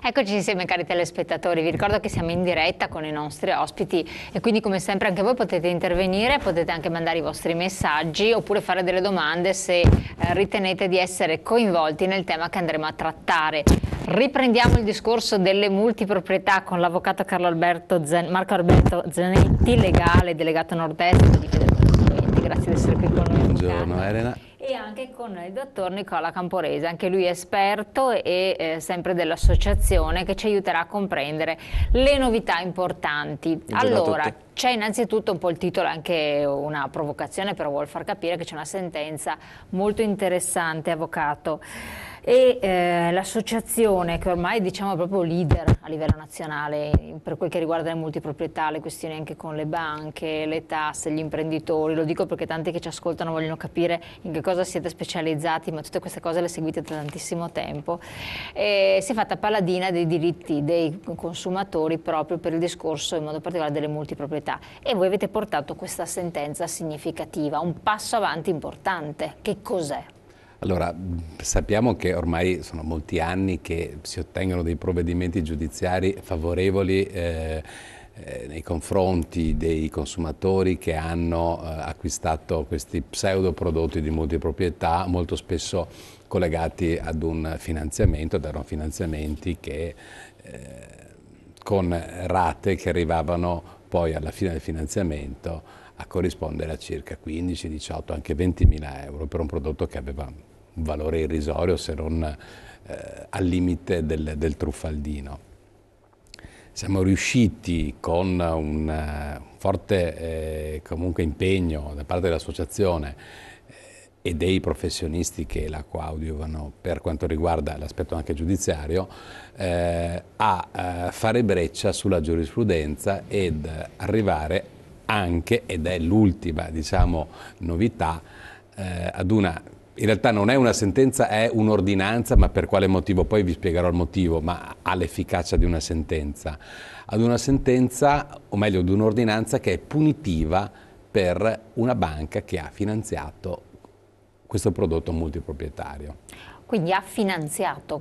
Eccoci insieme cari telespettatori, vi ricordo che siamo in diretta con i nostri ospiti e quindi come sempre anche voi potete intervenire, potete anche mandare i vostri messaggi oppure fare delle domande se ritenete di essere coinvolti nel tema che andremo a trattare. Riprendiamo il discorso delle multiproprietà con l'avvocato Marco Alberto Zanetti, legale, delegato nord-est di Federconsulenti. Grazie di essere qui con noi. Buongiorno Elena. E anche con il dottor Nicola Camporese, anche lui esperto e sempre dell'associazione, che ci aiuterà a comprendere le novità importanti. Allora, c'è innanzitutto un po' il titolo, anche una provocazione, però vuol far capire che c'è una sentenza molto interessante, avvocato. E l'associazione che ormai diciamo è proprio leader a livello nazionale per quel che riguarda le multiproprietà, le questioni anche con le banche, le tasse, gli imprenditori, lo dico perché tanti che ci ascoltano vogliono capire in che cosa siete specializzati, ma tutte queste cose le seguite da tantissimo tempo. E si è fatta paladina dei diritti dei consumatori proprio per il discorso in modo particolare delle multiproprietà, e voi avete portato questa sentenza significativa, un passo avanti importante. Che cos'è? Allora, sappiamo che ormai sono molti anni che si ottengono dei provvedimenti giudiziari favorevoli nei confronti dei consumatori che hanno acquistato questi pseudoprodotti di multiproprietà, molto spesso collegati ad un finanziamento, ed erano finanziamenti che con rate che arrivavano poi alla fine del finanziamento a corrispondere a circa 15, 18, anche 20.000 euro per un prodotto che aveva un valore irrisorio, se non al limite del truffaldino. Siamo riusciti con un forte comunque impegno da parte dell'associazione e dei professionisti che la coadiuvano per quanto riguarda l'aspetto anche giudiziario, a fare breccia sulla giurisprudenza ed arrivare anche, ed è l'ultima diciamo novità, ad una, in realtà non è una sentenza, è un'ordinanza, ma per quale motivo? Poi vi spiegherò il motivo, ma ha l'efficacia di una sentenza. Ad una sentenza, o meglio ad un'ordinanza che è punitiva per una banca che ha finanziato questo prodotto multiproprietario. Quindi ha finanziato,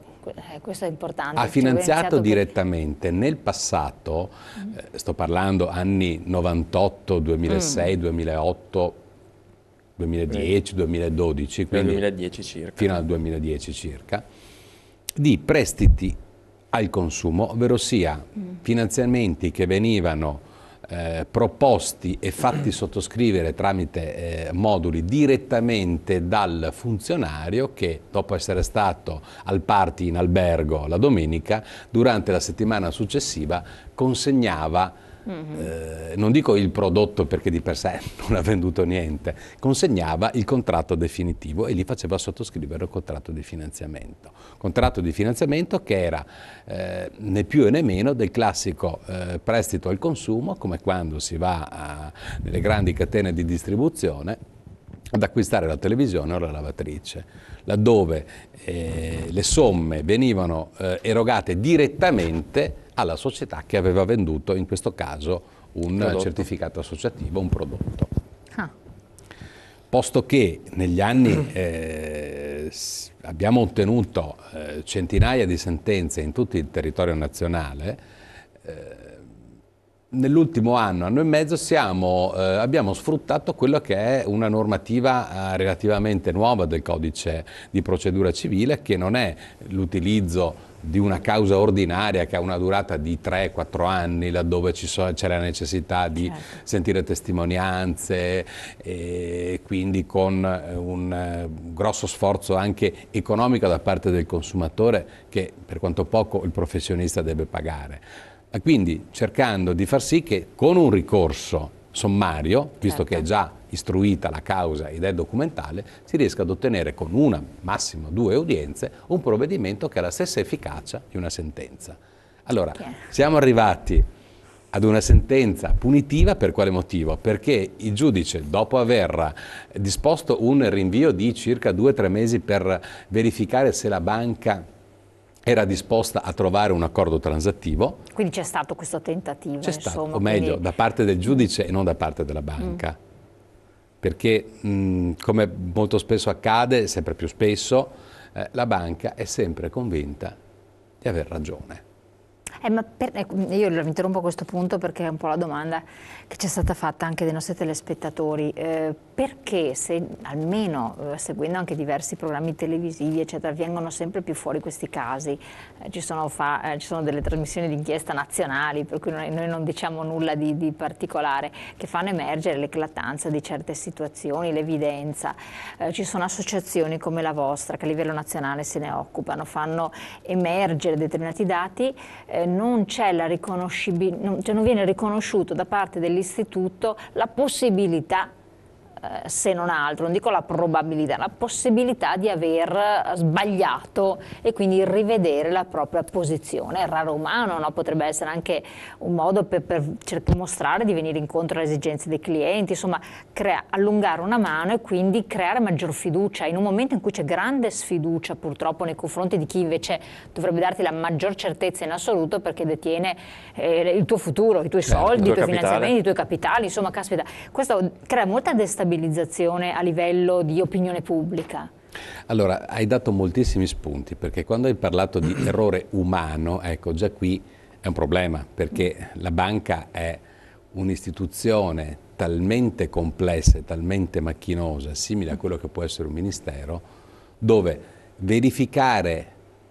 questo è importante. Ha finanziato direttamente. Nel passato, sto parlando anni 98, 2006, 2008, 2010, 2012, quindi 2010 circa. Fino al 2010 circa, di prestiti al consumo, ovvero sia finanziamenti che venivano proposti e fatti sottoscrivere tramite moduli direttamente dal funzionario che, dopo essere stato al party in albergo la domenica, durante la settimana successiva consegnava, non dico il prodotto perché di per sé non ha venduto niente, consegnava il contratto definitivo e gli faceva sottoscrivere il contratto di finanziamento. Contratto di finanziamento che era né più né meno del classico prestito al consumo, come quando si va nelle grandi catene di distribuzione ad acquistare la televisione o la lavatrice, laddove le somme venivano erogate direttamente alla società che aveva venduto, in questo caso, un certificato associativo, un prodotto. Posto che negli anni abbiamo ottenuto centinaia di sentenze in tutto il territorio nazionale, nell'ultimo anno, anno e mezzo abbiamo sfruttato quello che è una normativa relativamente nuova del codice di procedura civile, che non è l'utilizzo di una causa ordinaria che ha una durata di 3-4 anni, laddove c'è la necessità di sentire testimonianze e quindi con un grosso sforzo anche economico da parte del consumatore che per quanto poco il professionista deve pagare. E quindi cercando di far sì che con un ricorso sommario, visto che è già istruita la causa ed è documentale, si riesca ad ottenere con una, massimo 2 udienze, un provvedimento che ha la stessa efficacia di una sentenza. Allora, siamo arrivati ad una sentenza punitiva per quale motivo? Perché il giudice, dopo aver disposto un rinvio di circa 2-3 mesi per verificare se la banca era disposta a trovare un accordo transattivo. Quindi c'è stato questo tentativo, c'è stato, o meglio, da parte del giudice e non da parte della banca. Perché, come molto spesso accade, sempre più spesso, la banca è sempre convinta di aver ragione. Io lo interrompo a questo punto perché è un po' la domanda che ci è stata fatta anche dai nostri telespettatori. Perché se almeno seguendo anche diversi programmi televisivi eccetera vengono sempre più fuori questi casi, ci sono delle trasmissioni di inchiesta nazionali per cui noi non diciamo nulla di particolare, che fanno emergere l'eclatanza di certe situazioni, l'evidenza, ci sono associazioni come la vostra che a livello nazionale se ne occupano, fanno emergere determinati dati, non c'è la riconoscibilità, non viene riconosciuto da parte dell'istituto la possibilità, se non altro, non dico la probabilità, la possibilità di aver sbagliato e quindi rivedere la propria posizione. È raro umano, no? Potrebbe essere anche un modo per mostrare di venire incontro alle esigenze dei clienti, insomma allungare una mano e quindi creare maggior fiducia in un momento in cui c'è grande sfiducia purtroppo nei confronti di chi invece dovrebbe darti la maggior certezza in assoluto perché detiene il tuo futuro, i tuoi soldi, i tuoi finanziamenti, i tuoi capitali, insomma caspita, questo crea molta destabilizzazione a livello di opinione pubblica. Allora, hai dato moltissimi spunti, perché quando hai parlato di errore umano, ecco, già qui è un problema, perché la banca è un'istituzione talmente complessa e talmente macchinosa, simile a quello che può essere un ministero, dove verificare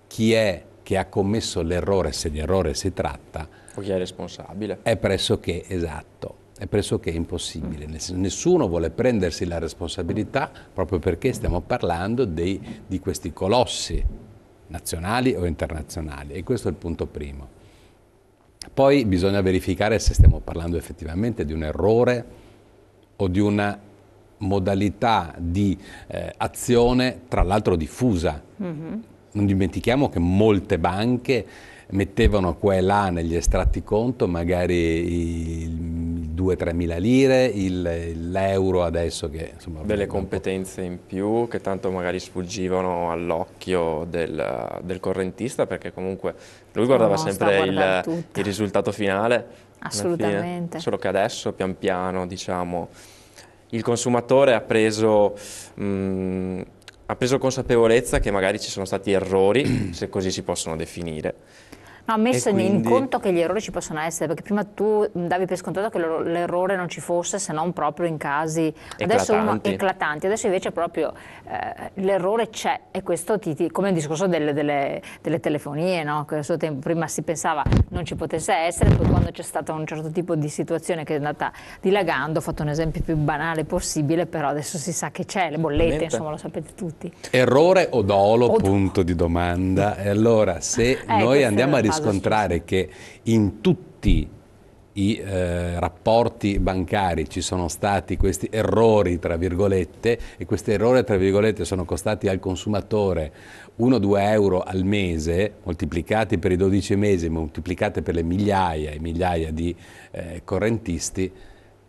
chi è che ha commesso l'errore, se di errore si tratta, o chi è responsabile, è pressoché esatto. È pressoché impossibile, nessuno vuole prendersi la responsabilità proprio perché stiamo parlando di questi colossi nazionali o internazionali e questo è il punto primo. Poi bisogna verificare se stiamo parlando effettivamente di un errore o di una modalità di azione tra l'altro diffusa. Non dimentichiamo che molte banche mettevano qua e là negli estratti conto magari 2-3 mila lire, l'euro adesso che insomma delle competenze in più che tanto magari sfuggivano all'occhio del correntista perché comunque lui guardava sempre il risultato finale. Assolutamente. Fine, solo che adesso pian piano diciamo il consumatore ha preso consapevolezza che magari ci sono stati errori, se così si possono definire. No, messo in conto che gli errori ci possono essere, perché prima tu davi per scontato che l'errore non ci fosse se non proprio in casi eclatanti. Adesso invece proprio l'errore c'è e questo come il discorso delle telefonie, no? Che a suo tempo prima si pensava non ci potesse essere, poi quando c'è stato un certo tipo di situazione che è andata dilagando, ho fatto un esempio più banale possibile, però adesso si sa che c'è, le bollette, insomma lo sapete tutti. Errore o dolo, punto di domanda. E allora se noi andiamo a riscontrare che in tutti i rapporti bancari ci sono stati questi errori tra virgolette e questi errori tra virgolette sono costati al consumatore 1-2 euro al mese moltiplicati per i 12 mesi, moltiplicati per le migliaia e migliaia di correntisti,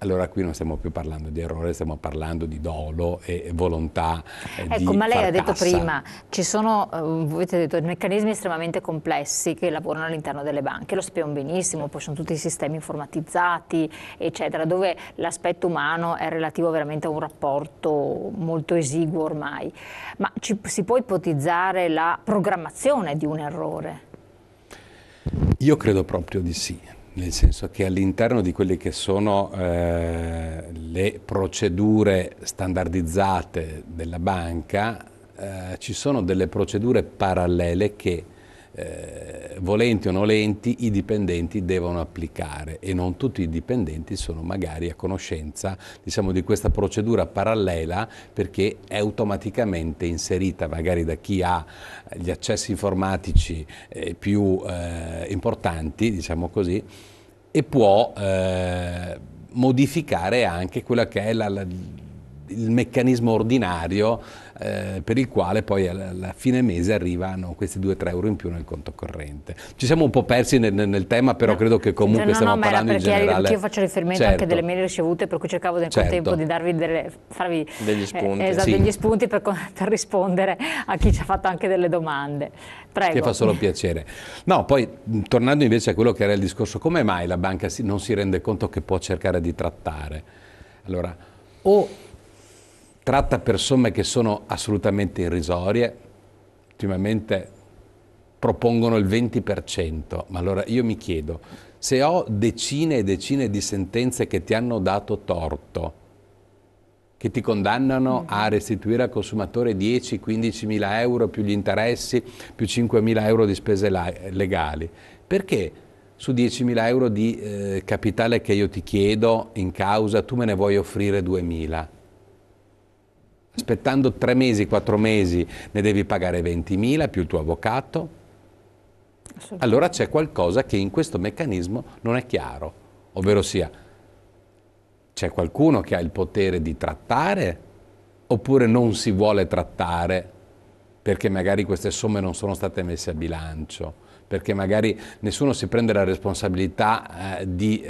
allora qui non stiamo più parlando di errore, stiamo parlando di dolo e volontà ecco, ma lei ha detto prima, ci sono, avete detto, meccanismi estremamente complessi che lavorano all'interno delle banche, lo sappiamo benissimo, poi sono tutti i sistemi informatizzati, eccetera, dove l'aspetto umano è relativo veramente a un rapporto molto esiguo ormai. Ma si può ipotizzare la programmazione di un errore? Io credo proprio di sì. Nel senso che all'interno di quelle che sono le procedure standardizzate della banca ci sono delle procedure parallele che volenti o nolenti i dipendenti devono applicare e non tutti i dipendenti sono magari a conoscenza diciamo, di questa procedura parallela perché è automaticamente inserita magari da chi ha gli accessi informatici più importanti, diciamo così, e può modificare anche quella che è il meccanismo ordinario per il quale poi alla fine mese arrivano questi 2-3 euro in più nel conto corrente. Ci siamo un po' persi nel tema, però credo che comunque stiamo parlando in generale. Io faccio riferimento anche delle mail ricevute, per cui cercavo nel contempo di farvi degli spunti, degli spunti per rispondere a chi ci ha fatto anche delle domande. Prego. Che fa solo piacere. No, poi tornando invece a quello che era il discorso, come mai la banca non si rende conto che può cercare di trattare? Allora, o tratta per somme che sono assolutamente irrisorie. Ultimamente propongono il 20%, ma allora io mi chiedo, se ho decine e decine di sentenze che ti hanno dato torto, che ti condannano a restituire al consumatore 10-15 mila euro più gli interessi, più 5 mila euro di spese legali, perché su 10 mila euro di capitale che io ti chiedo in causa tu me ne vuoi offrire 2 mila? Aspettando 3 mesi, 4 mesi ne devi pagare 20.000 più il tuo avvocato? Allora c'è qualcosa che in questo meccanismo non è chiaro, ovvero sia c'è qualcuno che ha il potere di trattare oppure non si vuole trattare perché magari queste somme non sono state messe a bilancio, perché magari nessuno si prende la responsabilità di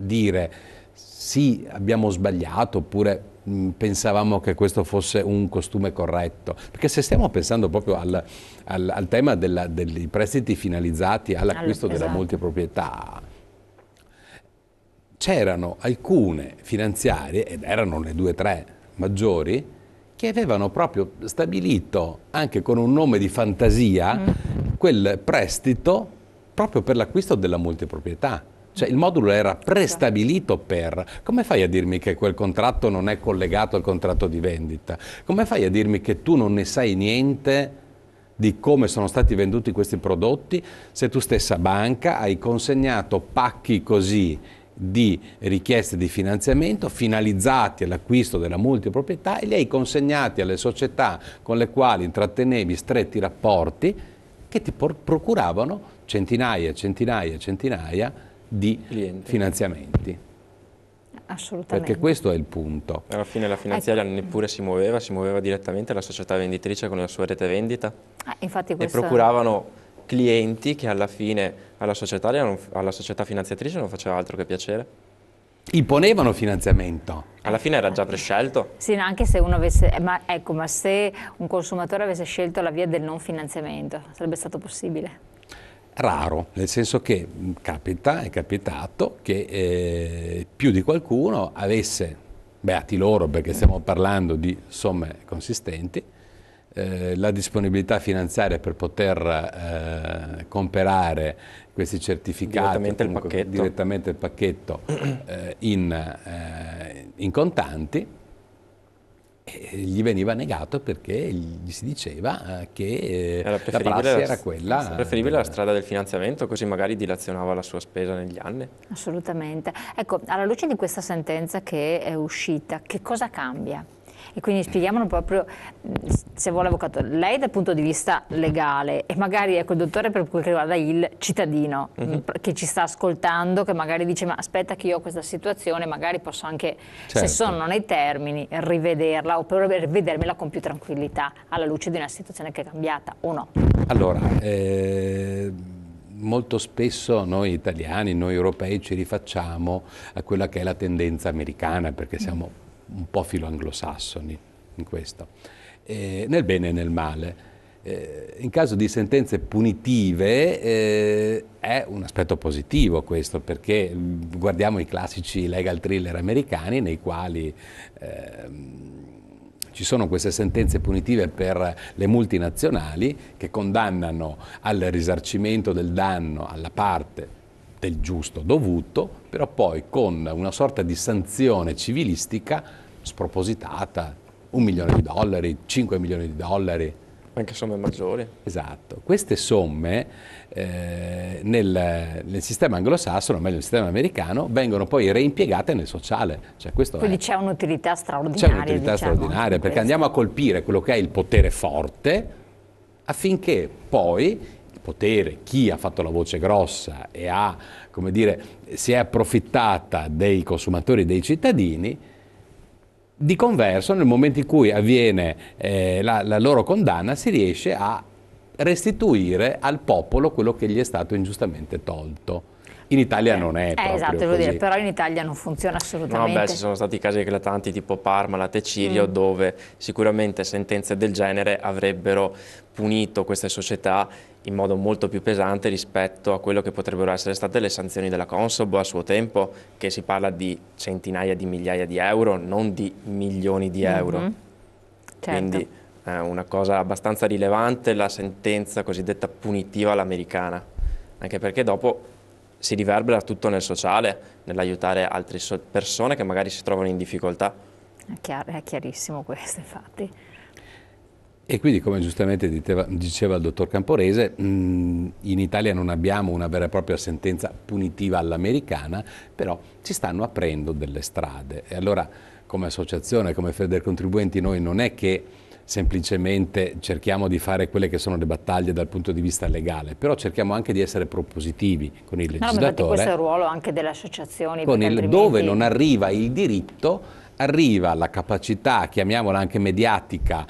dire sì, abbiamo sbagliato oppure pensavamo che questo fosse un costume corretto. Perché se stiamo pensando proprio al tema dei prestiti finalizzati all'acquisto della multiproprietà, c'erano alcune finanziarie, ed erano le 2 o 3 maggiori, che avevano proprio stabilito, anche con un nome di fantasia, quel prestito proprio per l'acquisto della multiproprietà. Cioè il modulo era prestabilito per... Come fai a dirmi che quel contratto non è collegato al contratto di vendita? Come fai a dirmi che tu non ne sai niente di come sono stati venduti questi prodotti se tu stessa banca hai consegnato pacchi così di richieste di finanziamento finalizzati all'acquisto della multiproprietà e li hai consegnati alle società con le quali intrattenevi stretti rapporti che ti procuravano centinaia e centinaia e centinaia di finanziamenti. Assolutamente. Perché questo è il punto. Alla fine la finanziaria neppure si muoveva direttamente la società venditrice con la sua rete vendita infatti e procuravano clienti che alla fine alla società finanziatrice non faceva altro che piacere. Imponevano finanziamento. Alla fine era già prescelto. Sì, anche se uno avesse, ma se un consumatore avesse scelto la via del non finanziamento, sarebbe stato possibile? Raro, nel senso che è capitato che più di qualcuno avesse, beati loro perché stiamo parlando di somme consistenti, la disponibilità finanziaria per poter comprare questi certificati direttamente il pacchetto in contanti, e gli veniva negato perché gli si diceva che la prassi era quella. Era preferibile la strada del finanziamento, così magari dilazionava la sua spesa negli anni. Assolutamente. Ecco, alla luce di questa sentenza che è uscita, che cosa cambia? E quindi spieghiamolo proprio, se vuole avvocato, lei dal punto di vista legale e magari ecco il dottore per quel che riguarda il cittadino che ci sta ascoltando, che magari dice ma aspetta che io ho questa situazione, magari posso anche, se sono nei termini, rivederla o per vedermela con più tranquillità alla luce di una situazione che è cambiata o no? Allora, molto spesso noi italiani, noi europei ci rifacciamo a quella che è la tendenza americana perché siamo un po' filo-anglosassoni in questo, nel bene e nel male. In caso di sentenze punitive è un aspetto positivo questo, perché guardiamo i classici legal thriller americani nei quali ci sono queste sentenze punitive per le multinazionali che condannano al risarcimento del danno alla parte del giusto dovuto, però poi con una sorta di sanzione civilistica spropositata, $1 milione, 5 milioni di dollari. Anche somme maggiori. Esatto. Queste somme nel sistema anglosassone, o meglio nel sistema americano, vengono poi reimpiegate nel sociale. Cioè, quindi c'è un'utilità straordinaria. C'è un'utilità straordinaria, perché andiamo a colpire quello che è il potere forte affinché poi potere, chi ha fatto la voce grossa e ha, come dire, si è approfittata dei consumatori, dei cittadini, di converso nel momento in cui avviene la loro condanna si riesce a restituire al popolo quello che gli è stato ingiustamente tolto. In Italia non è proprio esatto, così. Devo dire, però in Italia non funziona assolutamente. No, ci sono stati casi eclatanti tipo Parma, Latte Cirio, dove sicuramente sentenze del genere avrebbero punito queste società in modo molto più pesante rispetto a quello che potrebbero essere state le sanzioni della Consob a suo tempo, che si parla di centinaia di migliaia di euro, non di milioni di euro. Certo. Quindi è una cosa abbastanza rilevante la sentenza cosiddetta punitiva all'americana, anche perché dopo si riverbera tutto nel sociale, nell'aiutare altre persone che magari si trovano in difficoltà. È chiarissimo questo, infatti. E quindi, come giustamente diceva il dottor Camporese, in Italia non abbiamo una vera e propria sentenza punitiva all'americana, però ci stanno aprendo delle strade. E allora, come associazione, come Federcontribuenti, noi non è che semplicemente cerchiamo di fare quelle che sono le battaglie dal punto di vista legale, però cerchiamo anche di essere propositivi con il legislatore. No, infatti questo è il ruolo anche delle associazioni. Dove non arriva il diritto, arriva la capacità, chiamiamola anche mediatica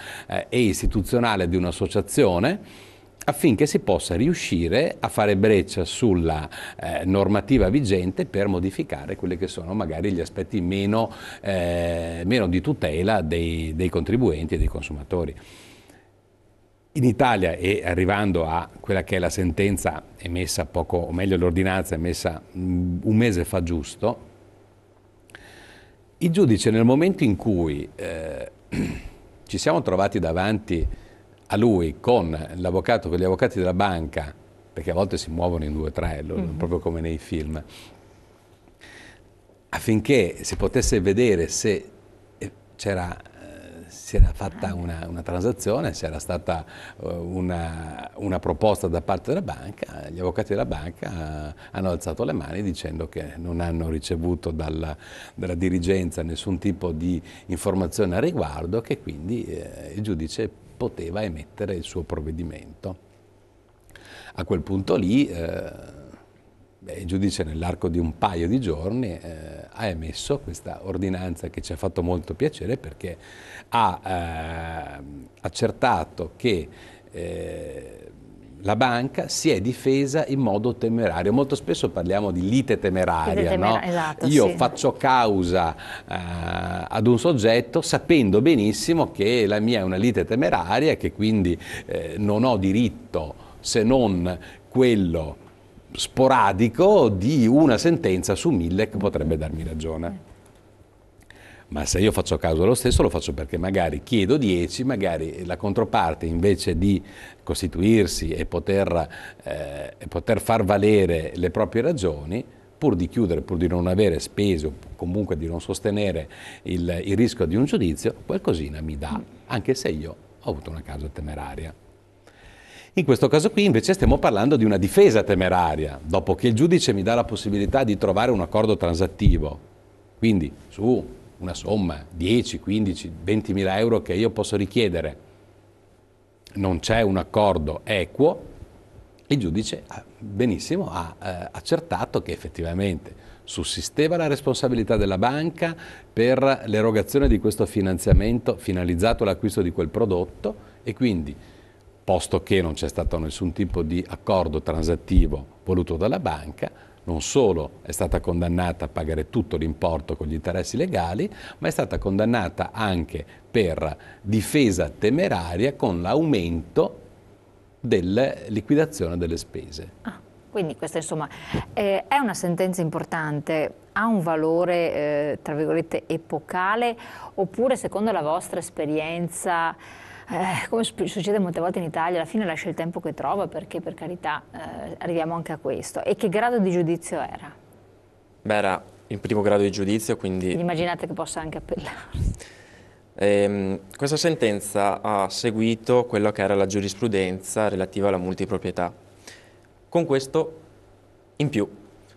e istituzionale di un'associazione, affinché si possa riuscire a fare breccia sulla normativa vigente per modificare quelli che sono magari gli aspetti meno di tutela dei contribuenti e dei consumatori. In Italia, e arrivando a quella che è la sentenza emessa poco, o meglio l'ordinanza emessa un mese fa giusto, il giudice, nel momento in cui ci siamo trovati davanti a lui con l'avvocato, con gli avvocati della banca, perché a volte si muovono in 2 o 3, proprio come nei film, affinché si potesse vedere se si era fatta una transazione, se era stata una proposta da parte della banca. Gli avvocati della banca hanno alzato le mani dicendo che non hanno ricevuto dalla dirigenza nessun tipo di informazione al riguardo, che quindi il giudice poteva emettere il suo provvedimento. A quel punto lì il giudice, nell'arco di un paio di giorni, ha emesso questa ordinanza che ci ha fatto molto piacere, perché ha accertato che la banca si è difesa in modo temerario. Molto spesso parliamo di lite temeraria, no? Esatto, io sì. faccio causa ad un soggetto sapendo benissimo che la mia è una lite temeraria e che quindi non ho diritto, se non quello sporadico, di una sentenza su 1000 che potrebbe darmi ragione. Ma se io faccio causa lo stesso, lo faccio perché magari chiedo 10, magari la controparte, invece di costituirsi e poter far valere le proprie ragioni, pur di chiudere, pur di non avere spese o comunque di non sostenere il rischio di un giudizio, qualcosina mi dà, anche se io ho avuto una causa temeraria. In questo caso qui invece stiamo parlando di una difesa temeraria, dopo che il giudice mi dà la possibilità di trovare un accordo transattivo, quindi su una somma 10, 15, 20 mila euro che io posso richiedere, non c'è un accordo equo, il giudice benissimo ha accertato che effettivamente sussisteva la responsabilità della banca per l'erogazione di questo finanziamento finalizzato all'acquisto di quel prodotto, e quindi, posto che non c'è stato nessun tipo di accordo transattivo voluto dalla banca, non solo è stata condannata a pagare tutto l'importo con gli interessi legali, ma è stata condannata anche per difesa temeraria con l'aumento della liquidazione delle spese. Quindi questa, insomma, è una sentenza importante, ha un valore, tra virgolette, epocale, oppure secondo la vostra esperienza, come succede molte volte in Italia, alla fine lascia il tempo che trova, perché per carità arriviamo anche a questo. E che grado di giudizio era? Beh, era il primo grado di giudizio, quindi Immaginate che possa anche appellarsi. Questa sentenza ha seguito quello che era la giurisprudenza relativa alla multiproprietà. Con questo in più,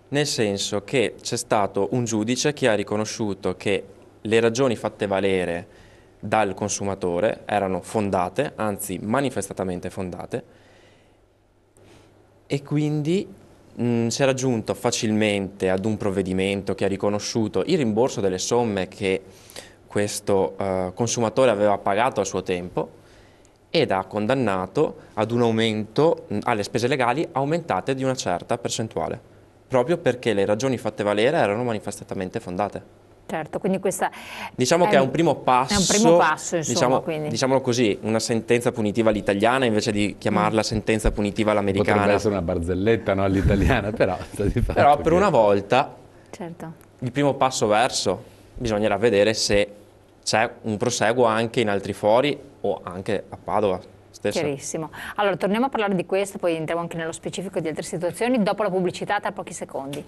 nel senso che c'è stato un giudice che ha riconosciuto che le ragioni fatte valere dal consumatore erano fondate, anzi manifestatamente fondate, e quindi si è raggiunto facilmente ad un provvedimento che ha riconosciuto il rimborso delle somme che questo consumatore aveva pagato a suo tempo, ed ha condannato ad un aumento alle spese legali aumentate di una certa percentuale, proprio perché le ragioni fatte valere erano manifestatamente fondate. Certo, quindi questa diciamo che è un primo passo, è un primo passo, insomma, diciamolo così, una sentenza punitiva all'italiana invece di chiamarla sentenza punitiva all'americana. Potrebbe essere una barzelletta, no, all'italiana, però però per una volta certo. il primo passo verso bisognerà vedere se c'è un proseguo anche in altri fori o anche a Padova stessa. Chiarissimo. Allora torniamo a parlare di questo, poi entriamo anche nello specifico di altre situazioni dopo la pubblicità, tra pochi secondi.